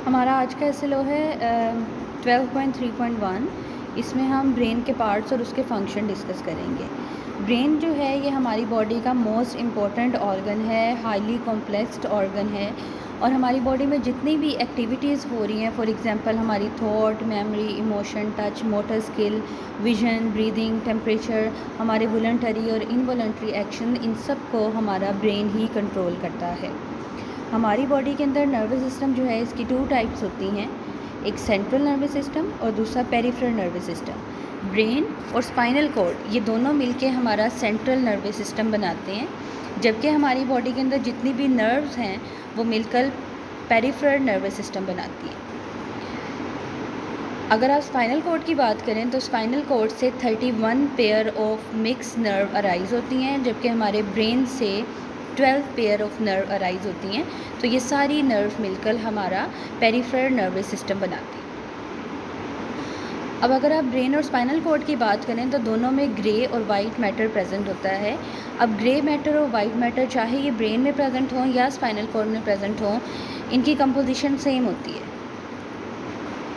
हमारा आज का एसएलओ है 12.3.1। इसमें हम ब्रेन के पार्ट्स और उसके फंक्शन डिस्कस करेंगे। ब्रेन जो है ये हमारी बॉडी का मोस्ट इम्पॉर्टेंट ऑर्गन है, हाईली कॉम्प्लेक्स्ड ऑर्गन है और हमारी बॉडी में जितनी भी एक्टिविटीज़ हो रही हैं, फॉर एग्जांपल हमारी thought, memory, emotion, touch, motor skill, vision, breathing, temperature, हमारे वॉलंटरी और इनवॉलंटरी एक्शन, इन सब को हमारा ब्रेन ही कंट्रोल करता है। हमारी बॉडी के अंदर नर्वस सिस्टम जो है इसकी 2 टाइप्स होती हैं, एक सेंट्रल नर्वस सिस्टम और दूसरा पेरिफेरल नर्वस सिस्टम। ब्रेन और स्पाइनल कॉर्ड ये दोनों मिलके हमारा सेंट्रल नर्वस सिस्टम बनाते हैं, जबकि हमारी बॉडी के अंदर जितनी भी नर्व्स हैं वो मिलकर पेरिफेरल नर्वस सिस्टम बनाती हैं। अगर आप स्पाइनल कॉर्ड की बात करें तो स्पाइनल कॉर्ड से 31 pair of mix nerve arise होती हैं, जबकि हमारे ब्रेन से 12 पेयर ऑफ नर्व अराइज होती हैं। तो ये सारी नर्व मिलकर हमारा पेरिफेरल नर्वस सिस्टम बनाती हैं। अब अगर आप ब्रेन और स्पाइनल कॉर्ड की बात करें तो दोनों में ग्रे और वाइट मैटर प्रेजेंट होता है। अब ग्रे मैटर और वाइट मैटर चाहे ये ब्रेन में प्रेजेंट हों या स्पाइनल कॉर्ड में प्रेजेंट हों, इनकी कंपोजिशन सेम होती है,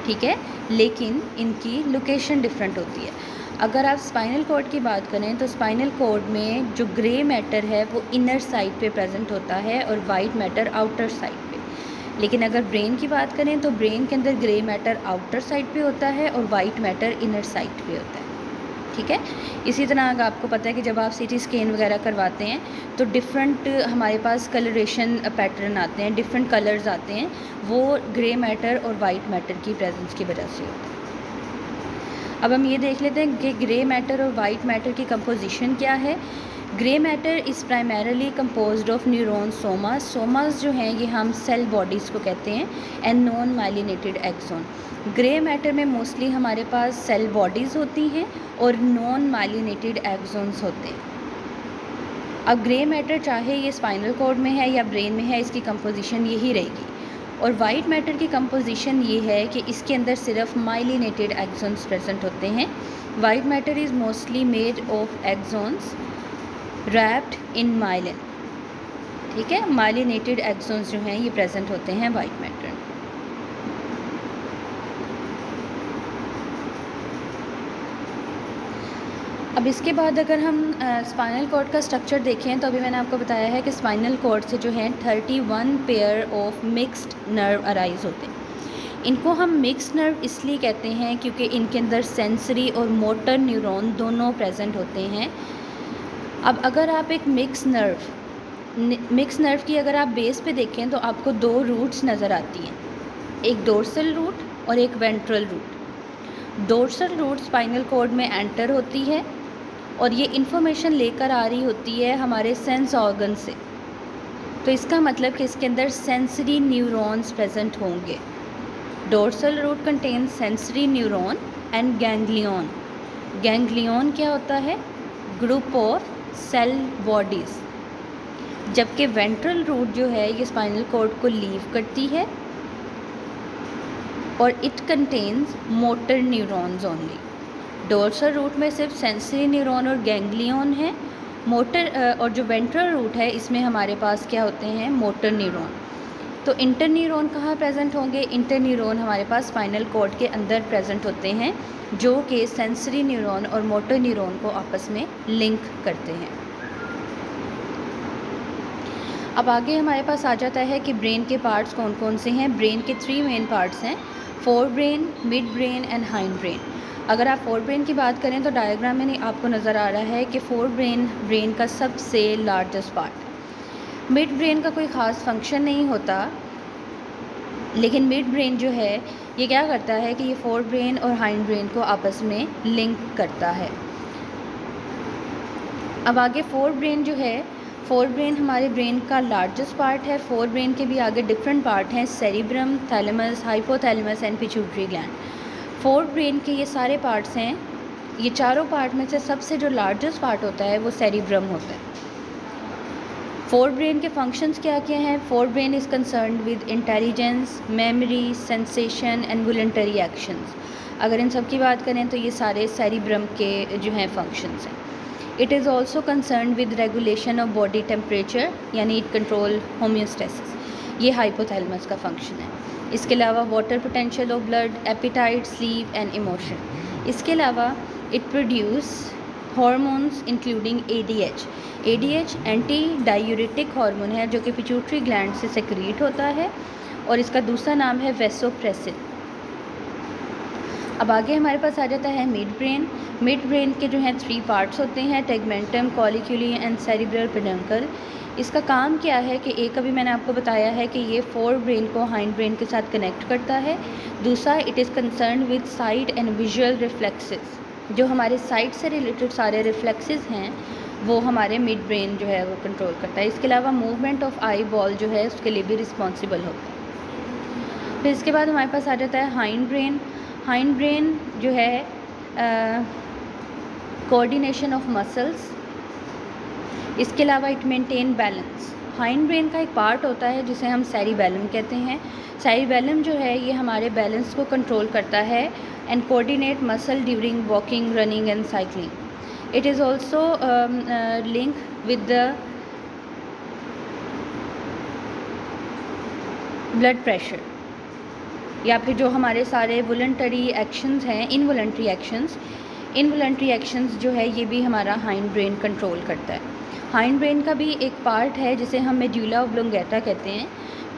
ठीक है, लेकिन इनकी लोकेशन डिफरेंट होती है। अगर आप स्पाइनल कॉर्ड की बात करें तो स्पाइनल कॉर्ड में जो ग्रे मैटर है वो इनर साइड पे प्रेजेंट होता है और वाइट मैटर आउटर साइड पे। लेकिन अगर ब्रेन की बात करें तो ब्रेन के अंदर ग्रे मैटर आउटर साइड पे होता है और वाइट मैटर इनर साइड पे होता है, ठीक है। इसी तरह अगर आपको पता है कि जब आप सीटी स्कैन वगैरह करवाते हैं तो डिफरेंट हमारे पास कलरेशन पैटर्न आते हैं, डिफरेंट कलर्स आते हैं, वो ग्रे मैटर और वाइट मैटर की प्रेजेंस की वजह से होता है। अब हम ये देख लेते हैं कि ग्रे मैटर और वाइट मैटर की कंपोजिशन क्या है। Grey matter is primarily composed of neuron somas. Somas जो हैं ये हम सेल बॉडीज़ को कहते हैं, and non myelinated axon. Grey matter में मोस्टली हमारे पास सेल बॉडीज़ होती हैं और नॉन माइलिनेटेड एक्सोन्स होते हैं। अब ग्रे मैटर चाहे ये स्पाइनल कॉर्ड में है या ब्रेन में है, इसकी कंपोजिशन यही रहेगी। और वाइट मैटर की कंपोजिशन ये है कि इसके अंदर सिर्फ माइलिनेटेड एक्सोन्स प्रेजेंट होते हैं। White matter is mostly made of exons wrapped in myelin, ठीक है। माइलिनेटेड एक्सोन्स जो हैं ये प्रेजेंट होते हैं वाइट मैटर। अब इसके बाद अगर हम स्पाइनल कॉर्ड का स्ट्रक्चर देखें तो अभी मैंने आपको बताया है कि स्पाइनल कॉर्ड से जो है 31 pair of mixed nerve arise होते हैं। इनको हम मिक्स्ड नर्व इसलिए कहते हैं क्योंकि इनके अंदर सेंसरी और मोटर न्यूरॉन दोनों प्रेजेंट होते हैं। अब अगर आप एक मिक्स नर्व की अगर आप बेस पे देखें तो आपको 2 रूट्स नज़र आती हैं, एक डोर्सल रूट और एक ventral root. Dorsal root spinal cord में एंटर होती है और ये इन्फॉर्मेशन लेकर आ रही होती है हमारे सेंस ऑर्गन से, तो इसका मतलब कि इसके अंदर सेंसरी न्यूरॉन्स प्रेजेंट होंगे। Dorsal root contains sensory neuron and ganglion. Ganglion क्या होता है? Group of cell bodies. जबकि वेंट्रल रूट जो है ये स्पाइनल कॉर्ड को लीव करती है और it contains motor neurons only. Dorsal root में सिर्फ सेंसरी न्यूरॉन और गैंग्लियन है। मोटर और जो वेंट्रल रूट है इसमें हमारे पास क्या होते हैं? Motor neuron. तो इंटर न्यूरॉन कहाँ प्रेजेंट होंगे? इंटर न्यूरॉन हमारे पास स्पाइनल कॉर्ड के अंदर प्रेजेंट होते हैं, जो कि सेंसरी न्यूरॉन और मोटर न्यूरॉन को आपस में लिंक करते हैं। अब आगे हमारे पास आ जाता है कि ब्रेन के पार्ट्स कौन कौन से हैं। ब्रेन के 3 मेन पार्ट्स हैं, fore brain, mid brain and hind brain. अगर आप फोर ब्रेन की बात करें तो डायग्राम में आपको नज़र आ रहा है कि फोर ब्रेन का सबसे लार्जेस्ट पार्ट। मिड ब्रेन का कोई ख़ास फंक्शन नहीं होता, लेकिन मिड ब्रेन जो है ये क्या करता है कि ये फोर ब्रेन और हाइंड ब्रेन को आपस में लिंक करता है। अब आगे फोर ब्रेन जो है, फोर ब्रेन हमारे ब्रेन का लार्जेस्ट पार्ट है। फोर ब्रेन के भी आगे डिफरेंट पार्ट हैं, cerebrum, thalamus, hypothalamus and pituitary gland. Fore brain के ये सारे पार्ट्स हैं। ये चारों पार्ट में से सबसे जो लार्जेस्ट पार्ट होता है वो सेरिब्रम होता है। फोर ब्रेन के फंक्शंस क्या क्या हैं? Fore brain is concerned with intelligence, memory, sensation and voluntary actions. अगर इन सब की बात करें तो ये सारे सेरिब्रम के जो हैं फंक्शंस हैं। It is also concerned with regulation of body temperature, यानी इट कंट्रोल होम्योस्टेसिस। ये हाइपोथैलेमस का फंक्शन है। इसके अलावा water potential of blood, appetite, sleep and emotion. इसके अलावा it produce hormones including ADH। ADH anti diuretic hormone है जो कि पिट्यूटरी ग्लैंड से सेक्रीट होता है और इसका दूसरा नाम है वैसोप्रेसिन। अब आगे हमारे पास आ जाता है मिड ब्रेन। मिड ब्रेन के जो हैं 3 पार्ट्स होते हैं, टेगमेंटम, कॉलिक्यूली एंड सेरिब्रल पेडंकल। इसका काम क्या है कि एक अभी मैंने आपको बताया है कि ये फोर ब्रेन को हाइंड ब्रेन के साथ कनेक्ट करता है। दूसरा, it is concern with site and visual reflexes. जो हमारे साइट से रिलेटेड सारे रिफ्लेक्सेस हैं वो हमारे मिड ब्रेन जो है वो कंट्रोल करता है। इसके अलावा मूवमेंट ऑफ आई बॉल जो है उसके लिए भी रिस्पॉन्सिबल होता है। फिर इसके बाद हमारे पास आ जाता है हाइंड ब्रेन। हाइंड ब्रेन जो है कोऑर्डिनेशन ऑफ मसल्स। इसके अलावा it maintain balance. Hind brain का एक पार्ट होता है जिसे हम सेरिबेलम कहते हैं। सेरिबेलम जो है ये हमारे बैलेंस को कंट्रोल करता है and coordinate muscle during walking, running and cycling. It is also link with the blood pressure, या फिर जो हमारे सारे वॉलंटरी एक्शंस हैं, इनवॉलंटरी एक्शंस जो है ये भी हमारा हाइंड ब्रेन कंट्रोल करता है। हाइंड ब्रेन का भी एक पार्ट है जिसे हम मेड्यूला ऑब्लोंगेटा कहते हैं।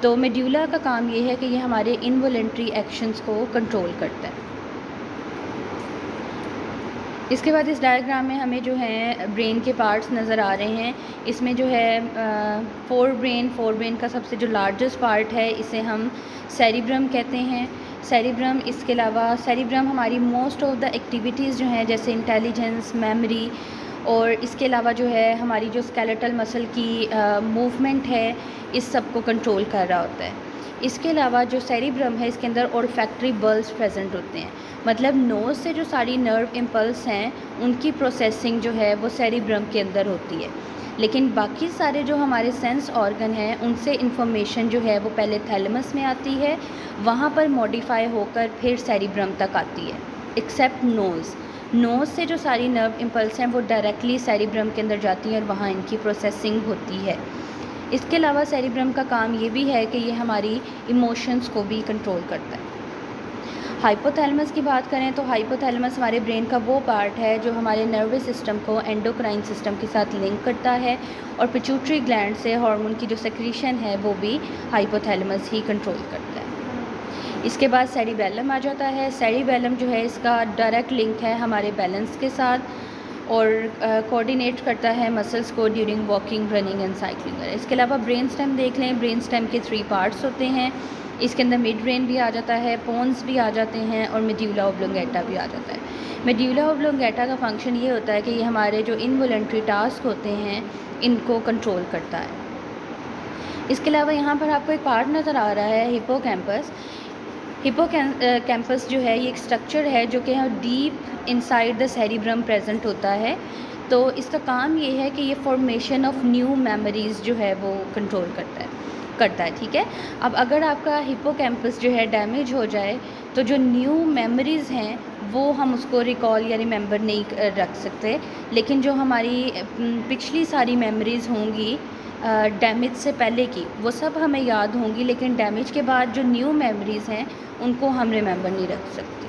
तो मेड्यूला का काम ये है कि ये हमारे इनवॉलंटरी एक्शंस को कंट्रोल करता है। इसके बाद इस डायग्राम में हमें जो है ब्रेन के पार्ट्स नज़र आ रहे हैं। इसमें जो है फोर ब्रेन का सबसे जो लार्जेस्ट पार्ट है इसे हम सेरिब्रम कहते हैं। सेरिब्रम, इसके अलावा सेरिब्रम हमारी मोस्ट ऑफ द एक्टिविटीज़ जो हैं जैसे इंटेलिजेंस, मेमोरी और इसके अलावा जो है हमारी जो स्केलेटल मसल की मूवमेंट है इस सब को कंट्रोल कर रहा होता है। इसके अलावा जो सेरिब्रम है इसके अंदर ओल्फैक्टरी बल्ब्स प्रेजेंट होते हैं, मतलब नोज़ से जो सारी नर्व इम्पल्स हैं उनकी प्रोसेसिंग जो है वो सेरिब्रम के अंदर होती है। लेकिन बाकी सारे जो हमारे सेंस ऑर्गन हैं उनसे इन्फॉर्मेशन जो है वो पहले थैलेमस में आती है, वहाँ पर मॉडिफाई होकर फिर सेरिब्रम तक आती है, एक्सेप्ट नोज़ से जो सारी नर्व इम्पल्स हैं वो डायरेक्टली सेरिब्रम के अंदर जाती हैं और वहाँ इनकी प्रोसेसिंग होती है। इसके अलावा सेरिब्रम का काम ये भी है कि ये हमारी इमोशंस को भी कंट्रोल करता है। हाइपोथैलेमस की बात करें तो हाइपोथैलेमस हमारे ब्रेन का वो पार्ट है जो हमारे नर्वस सिस्टम को एंडोक्राइन सिस्टम के साथ लिंक करता है और पिट्यूटरी ग्लैंड से हार्मोन की जो सेक्रीशन है वो भी हाइपोथैलेमस ही कंट्रोल करता है। इसके बाद सेरिबेलम आ जाता है। सेरिबेलम जो है इसका डायरेक्ट लिंक है हमारे बैलेंस के साथ और कोऑर्डिनेट करता है मसल्स को during walking, running and cycling. इसके अलावा ब्रेन स्टेम देख लें। ब्रेन स्टेम के 3 पार्ट्स होते हैं। इसके अंदर मिड ब्रेन भी आ जाता है, पोन्स भी आ जाते हैं और मेड्यूला ऑब्लोंगेटा भी आ जाता है। मेड्यूला ऑब्लोंगेटा का फंक्शन ये होता है कि ये हमारे जो इनवॉलंटरी टास्क होते हैं इनको कंट्रोल करता है। इसके अलावा यहाँ पर आपको एक पार्ट नज़र आ रहा है हिप्पोकैम्पस। हिप्पोकैम्पस जो है ये एक स्ट्रक्चर है जो कि deep inside the cerebrum present होता है। तो इसका काम ये है कि ये फॉर्मेशन ऑफ न्यू मेमोरीज़ जो है वो कंट्रोल करता है, ठीक है। अब अगर आपका हिप्पोकैम्पस जो है डैमेज हो जाए तो जो न्यू मेमोरीज़ हैं वो हम उसको रिकॉल या रिमेंबर नहीं रख सकते, लेकिन जो हमारी पिछली सारी मेमोरीज़ होंगी डैमेज से पहले की वो सब हमें याद होंगी, लेकिन डैमेज के बाद जो न्यू मेमोरीज़ हैं उनको हम रिमेंबर नहीं रख सकते।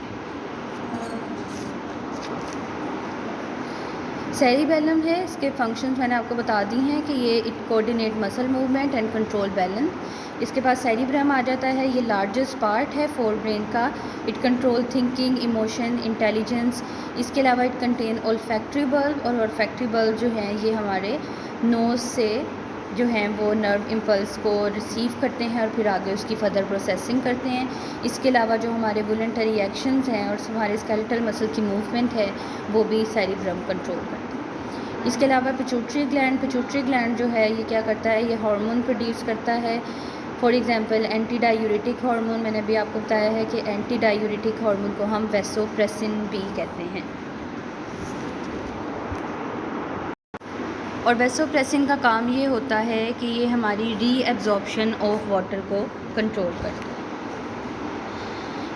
सेरिबेलम है, इसके फंक्शंस मैंने आपको बता दी हैं कि ये it coordinate muscle movement and control balance. इसके बाद सेरिब्रम आ जाता है, ये लार्जेस्ट पार्ट है फोर ब्रेन का। It control thinking, emotion, intelligence. इसके अलावा इट कंटेन ओल्फैक्टरी बल्ब और ओल्फैक्टरी बल्ब जो हैं ये हमारे नोज़ से जो हैं वो नर्व इम्पल्स को रिसीव करते हैं और फिर आगे उसकी फर्दर प्रोसेसिंग करते हैं। इसके अलावा जो हमारे वॉलंटरी एक्शंस हैं और हमारे स्केलेटल मसल की मूवमेंट है वो भी सेरिब्रम कंट्रोल करते हैं। इसके अलावा पिट्यूटरी ग्लैंड जो है ये क्या करता है, ये हार्मोन प्रोड्यूस करता है। For example anti diuretic hormone, मैंने अभी आपको बताया है कि एंटी डायूरेटिक हार्मोन को हम वैसोप्रेसिन भी कहते हैं। और वैसोप्रेसिन का काम ये होता है कि ये हमारी रीएब्जॉर्प्शन ऑफ वाटर को कंट्रोल करता है।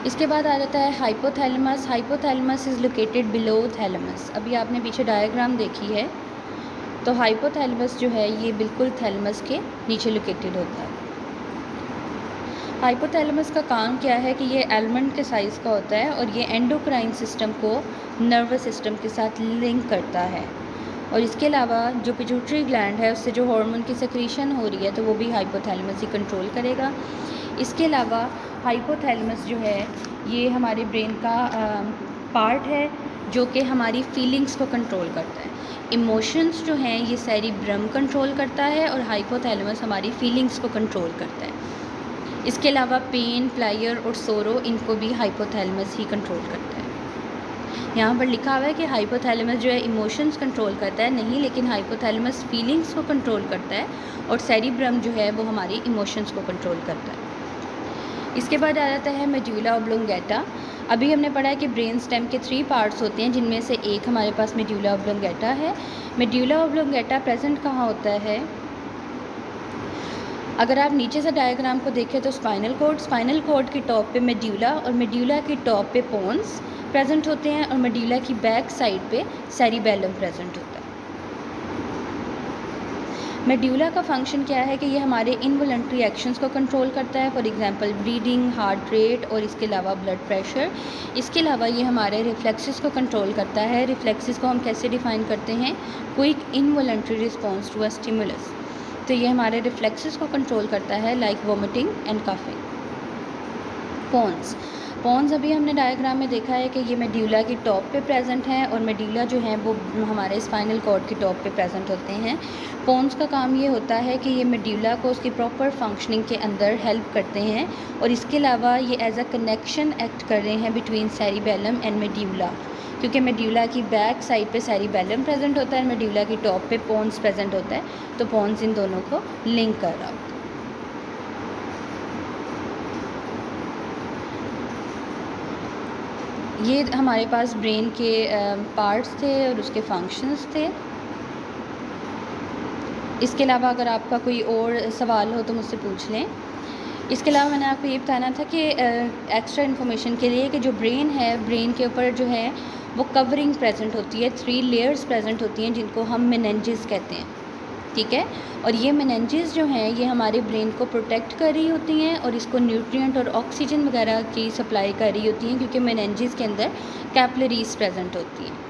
इसके बाद आ जाता है hypothalamus. Hypothalamus is located below thalamus. अभी आपने पीछे डायग्राम देखी है, तो हाइपोथैलेमस जो है ये बिल्कुल थैलेमस के नीचे लोकेटेड होता है। हाइपोथैलेमस का काम क्या है कि ये आलमंड के साइज़ का होता है और ये एंडोक्राइन सिस्टम को नर्वस सिस्टम के साथ लिंक करता है। और इसके अलावा जो पिट्यूटरी ग्लैंड है उससे जो हार्मोन की सेक्रीशन हो रही है तो वो भी हाइपोथैलेमस ही कंट्रोल करेगा। इसके अलावा हाइपोथैलेमस जो है ये हमारे ब्रेन का पार्ट है जो कि हमारी फीलिंग्स को कंट्रोल करता है। इमोशंस जो हैं ये सेरिब्रम कंट्रोल करता है और हाइपोथैलेमस हमारी फीलिंग्स को कंट्रोल करता है। इसके अलावा पेन, प्लायर और सोरो इनको भी हाइपोथैलेमस ही कंट्रोल करता है। यहाँ पर लिखा हुआ है कि हाइपोथैलेमस जो है इमोशंस कंट्रोल करता है, नहीं, लेकिन हाइपोथैलेमस फीलिंग्स को कंट्रोल करता है और सेरिब्रम जो है वो हमारी इमोशंस को कंट्रोल करता है। इसके बाद आ जाता है मेड्यूला ऑब्लोंगेटा। अभी हमने पढ़ा है कि ब्रेन स्टेम के 3 पार्ट्स होते हैं जिनमें से एक हमारे पास मेड्यूला ऑब्लोंगेटा है। मेड्यूला ऑब्लोंगेटा प्रेजेंट कहाँ होता है? अगर आप नीचे से डायग्राम को देखें तो स्पाइनल कॉर्ड की टॉप पे मेड्यूला और मेड्यूला की टॉप पे पोन्स प्रेजेंट होते हैं और मेड्यूला की बैक साइड पे सेरिबेलम प्रेजेंट होता है। मेड्यूला का फंक्शन क्या है कि ये हमारे इनवॉलंटरी एक्शंस को कंट्रोल करता है, for example breathing, heart rate और इसके अलावा ब्लड प्रेशर। इसके अलावा ये हमारे रिफ्लेक्सेस को कंट्रोल करता है। रिफ्लेक्सेस को हम कैसे डिफ़ाइन करते हैं? Quick involuntary response to a stimulus. तो ये हमारे रिफ्लेक्सेस को कंट्रोल करता है, like vomiting and coughing. Pons अभी हमने डायग्राम में देखा है कि ये मेड्यूला की टॉप पे प्रेजेंट हैं और मेड्यूला जो है वो हमारे स्पाइनल कॉर्ड की टॉप पे प्रेजेंट होते हैं। पोन्स का काम ये होता है कि ये मेड्यूला को उसकी प्रॉपर फंक्शनिंग के अंदर हेल्प करते हैं और इसके अलावा ये एज अ कनेक्शन एक्ट कर रहे हैं बिटवीन सेरिबेलम एंड मेड्यूला, क्योंकि मेड्यूला की बैक साइड पे सेरिबेलम प्रेजेंट होता है, मेड्यूला की टॉप पे पोन्स प्रेजेंट होता है, तो पोन्स इन दोनों को लिंक कर रहा होता है। ये हमारे पास ब्रेन के पार्ट्स थे और उसके फंक्शंस थे। इसके अलावा अगर आपका कोई और सवाल हो तो मुझसे पूछ लें। इसके अलावा मैंने आपको ये बताना था कि एक्स्ट्रा इन्फॉर्मेशन के लिए कि जो ब्रेन है, ब्रेन के ऊपर जो है वो कवरिंग प्रेजेंट होती है, 3 लेयर्स प्रेजेंट होती हैं जिनको हम मेनिंजेस कहते हैं, ठीक है। और ये मेनिंजेस जो हैं ये हमारे ब्रेन को प्रोटेक्ट कर रही होती हैं और इसको न्यूट्रिएंट और ऑक्सीजन वगैरह की सप्लाई कर रही होती हैं, क्योंकि मेनिंजेस के अंदर कैपिलरीज प्रेजेंट होती हैं।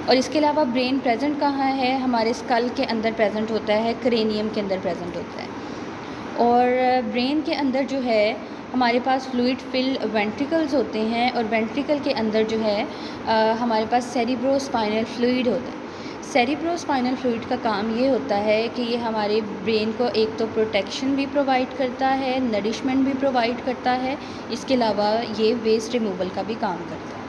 और इसके अलावा ब्रेन प्रेजेंट कहाँ है? हमारे स्कल के अंदर प्रेजेंट होता है, क्रेनियम के अंदर प्रेजेंट होता है। और ब्रेन के अंदर जो है हमारे पास फ्लूइड फिल वेंट्रिकल्स होते हैं और वेंट्रिकल के अंदर जो है हमारे पास सेरिब्रोस्पाइनल फ्लूइड होता है। सेरिब्रोस्पाइनल फ्लूइड का काम ये होता है कि ये हमारे ब्रेन को एक तो प्रोटेक्शन भी प्रोवाइड करता है, नरिशमेंट भी प्रोवाइड करता है, इसके अलावा ये वेस्ट रिमूवल का भी काम करता है।